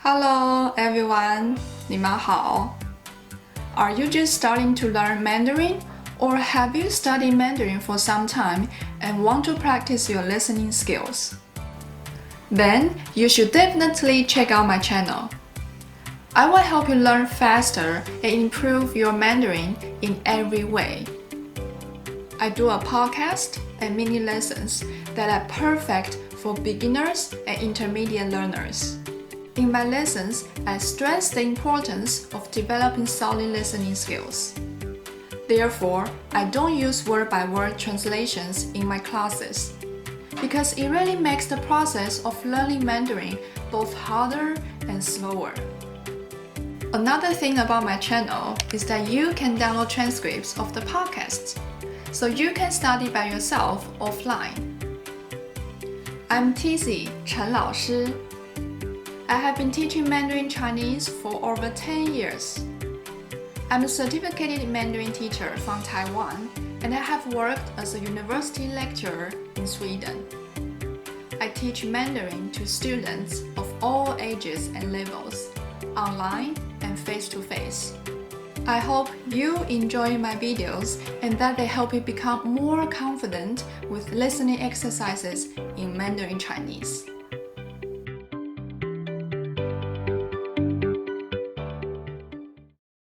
Hello everyone, 你们好。Are you just starting to learn Mandarin? Or have you studied Mandarin for some time and want to practice your listening skills? Then you should definitely check out my channel. I will help you learn faster and improve your Mandarin in every way. I do a podcast and mini lessons that are perfect for beginners and intermediate learners. In my lessons, I stress the importance of developing solid listening skills. Therefore, I don't use word-by-word translations in my classes, because it really makes the process of learning Mandarin both harder and slower. Another thing about my channel is that you can download transcripts of the podcasts, so you can study by yourself offline. I'm TZ, 陈老师. I have been teaching Mandarin Chinese for over 10 years. I'm a certificated Mandarin teacher from Taiwan, and I have worked as a university lecturer in Sweden. I teach Mandarin to students of all ages and levels, online and face-to-face. I hope you enjoy my videos and that they help you become more confident with listening exercises in Mandarin Chinese.